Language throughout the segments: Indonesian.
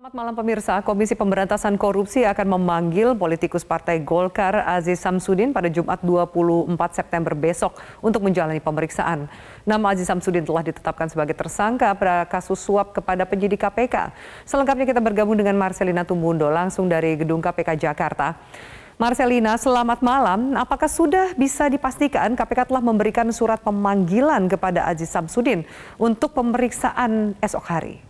Selamat malam pemirsa, Komisi Pemberantasan Korupsi akan memanggil politikus Partai Golkar Aziz Samsudin pada Jumat 24 September besok untuk menjalani pemeriksaan. Nama Aziz Samsudin telah ditetapkan sebagai tersangka pada kasus suap kepada penyidik KPK. Selengkapnya kita bergabung dengan Marcelina Tumundo langsung dari Gedung KPK Jakarta. Marcelina, selamat malam. Apakah sudah bisa dipastikan KPK telah memberikan surat pemanggilan kepada Aziz Samsudin untuk pemeriksaan esok hari?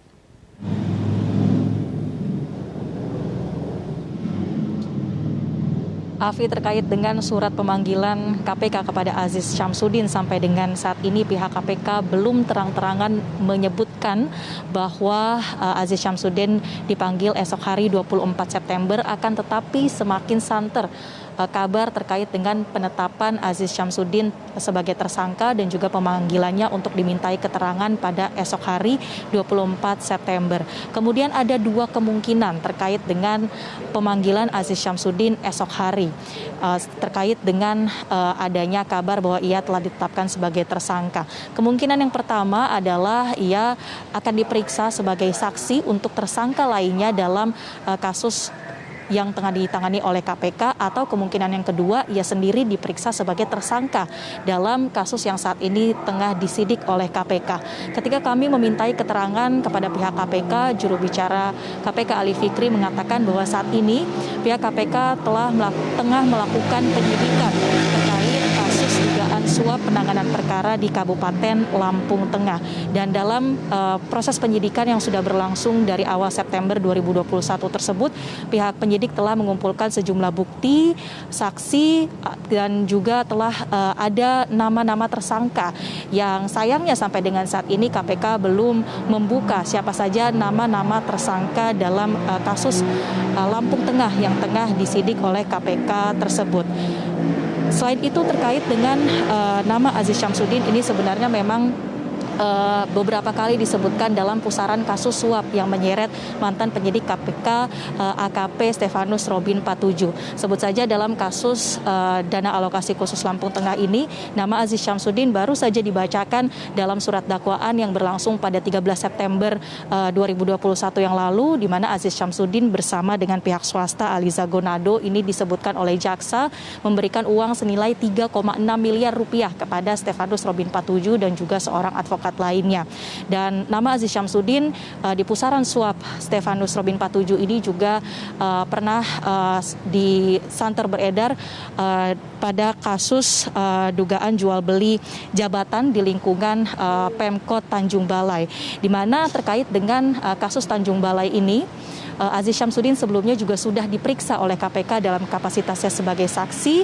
Afi, terkait dengan surat pemanggilan KPK kepada Aziz Samsudin, sampai dengan saat ini pihak KPK belum terang-terangan menyebutkan bahwa Aziz Samsudin dipanggil esok hari 24 September, akan tetapi semakin santer kabar terkait dengan penetapan Aziz Samsudin sebagai tersangka dan juga pemanggilannya untuk dimintai keterangan pada esok hari 24 September. Kemudian ada dua kemungkinan terkait dengan pemanggilan Aziz Samsudin esok hari. Terkait dengan adanya kabar bahwa ia telah ditetapkan sebagai tersangka. Kemungkinan yang pertama adalah ia akan diperiksa sebagai saksi untuk tersangka lainnya dalam kasus yang tengah ditangani oleh KPK, atau kemungkinan yang kedua ia sendiri diperiksa sebagai tersangka dalam kasus yang saat ini tengah disidik oleh KPK. Ketika kami memintai keterangan kepada pihak KPK, juru bicara KPK Ali Fikri mengatakan bahwa saat ini pihak KPK tengah melakukan penyidikan terkait kasus dugaan suap penanganan perkara di Kabupaten Lampung Tengah, dan dalam proses penyidikan yang sudah berlangsung dari awal September 2021 tersebut, pihak penyidik telah mengumpulkan sejumlah bukti, saksi, dan juga telah ada nama-nama tersangka yang sayangnya sampai dengan saat ini KPK belum membuka siapa saja nama-nama tersangka dalam kasus Lampung Tengah yang tengah disidik oleh KPK tersebut. Selain itu, terkait dengan nama Aziz Samsudin ini sebenarnya memang beberapa kali disebutkan dalam pusaran kasus suap yang menyeret mantan penyidik KPK AKP Stefanus Robin Patuju. Sebut saja dalam kasus dana alokasi khusus Lampung Tengah ini, nama Aziz Samsudin baru saja dibacakan dalam surat dakwaan yang berlangsung pada 13 September 2021 yang lalu, di mana Aziz Samsudin bersama dengan pihak swasta Aliza Gonado ini disebutkan oleh jaksa memberikan uang senilai 3,6 miliar rupiah kepada Stefanus Robin Patuju dan juga seorang advokat lainnya. Dan nama Aziz Samsudin di pusaran suap Stefanus Robin Patuju ini juga pernah disanter beredar pada kasus dugaan jual beli jabatan di lingkungan Pemkot Tanjung Balai, di mana terkait dengan kasus Tanjung Balai ini, Aziz Samsudin sebelumnya juga sudah diperiksa oleh KPK dalam kapasitasnya sebagai saksi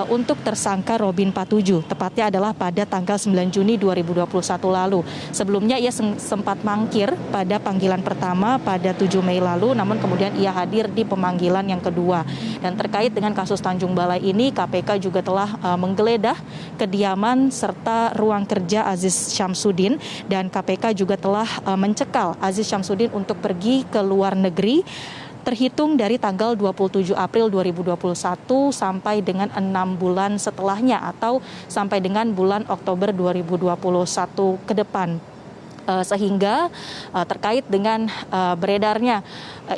untuk tersangka Robin Patuju. Tepatnya adalah pada tanggal 9 Juni 2021 lalu. Sebelumnya ia sempat mangkir pada panggilan pertama pada 7 Mei lalu, namun kemudian ia hadir di pemanggilan yang kedua. Dan terkait dengan kasus Tanjung Balai ini, KPK juga telah menggeledah kediaman serta ruang kerja Aziz Samsudin, dan KPK juga telah mencekal Aziz Samsudin untuk pergi ke luar negeri terhitung dari tanggal 27 April 2021 sampai dengan 6 bulan setelahnya, atau sampai dengan bulan Oktober 2021 ke depan. Sehingga terkait dengan beredarnya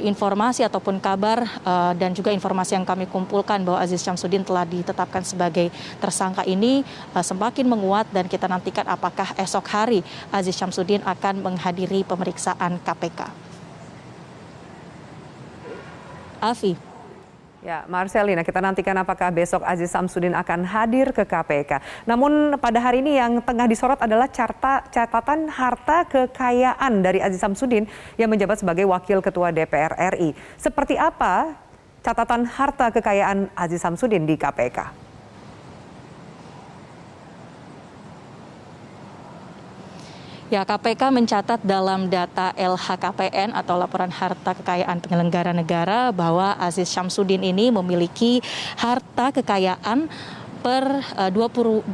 informasi ataupun kabar dan juga informasi yang kami kumpulkan bahwa Aziz Samsudin telah ditetapkan sebagai tersangka ini semakin menguat, dan kita nantikan apakah esok hari Aziz Samsudin akan menghadiri pemeriksaan KPK. Afi. Ya, Marcelina, kita nantikan apakah besok Aziz Samsudin akan hadir ke KPK. Namun pada hari ini yang tengah disorot adalah catatan harta kekayaan dari Aziz Samsudin yang menjabat sebagai Wakil Ketua DPR RI. Seperti apa catatan harta kekayaan Aziz Samsudin di KPK? Ya, KPK mencatat dalam data LHKPN atau Laporan Harta Kekayaan Penyelenggara Negara bahwa Aziz Samsudin ini memiliki harta kekayaan per 2021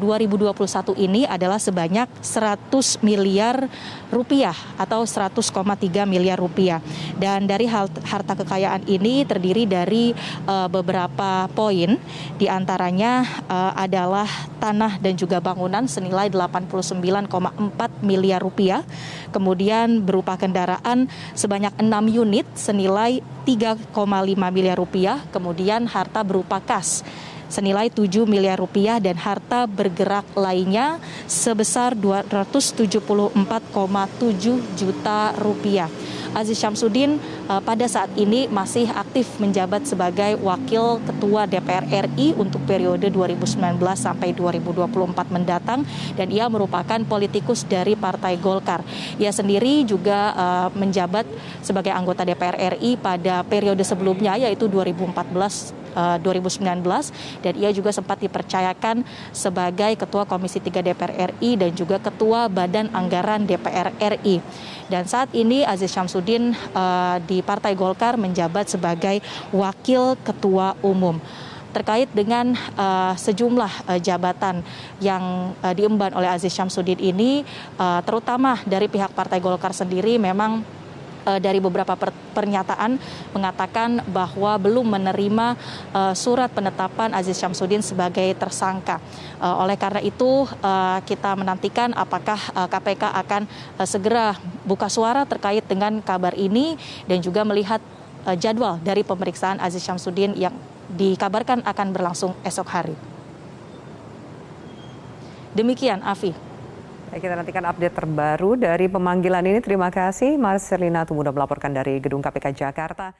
ini adalah sebanyak 100 miliar rupiah atau 100,3 miliar rupiah. Dan dari harta kekayaan ini terdiri dari beberapa poin, diantaranya adalah tanah dan juga bangunan senilai 89,4 miliar rupiah, kemudian berupa kendaraan sebanyak 6 unit senilai 3,5 miliar rupiah, kemudian harta berupa kas senilai 7 miliar rupiah dan harta bergerak lainnya sebesar 274,7 juta rupiah. Aziz Syamsuddin pada saat ini masih aktif menjabat sebagai Wakil Ketua DPR RI untuk periode 2019 sampai 2024 mendatang, dan ia merupakan politikus dari Partai Golkar. Ia sendiri juga menjabat sebagai anggota DPR RI pada periode sebelumnya, yaitu 2019 dan ia juga sempat dipercayakan sebagai Ketua Komisi 3 DPR RI dan juga Ketua Badan Anggaran DPR RI. Dan saat ini Aziz Syamsuddin di Partai Golkar menjabat sebagai Wakil Ketua Umum. Terkait dengan sejumlah jabatan yang diemban oleh Aziz Syamsuddin ini, terutama dari pihak Partai Golkar sendiri memang dari beberapa pernyataan mengatakan bahwa belum menerima surat penetapan Aziz Syamsuddin sebagai tersangka. Oleh karena itu kita menantikan apakah KPK akan segera buka suara terkait dengan kabar ini dan juga melihat jadwal dari pemeriksaan Aziz Syamsuddin yang dikabarkan akan berlangsung esok hari. Demikian, Afi. Baik, kita nantikan update terbaru dari pemanggilan ini. Terima kasih Marcelina Tumuda melaporkan dari Gedung KPK Jakarta.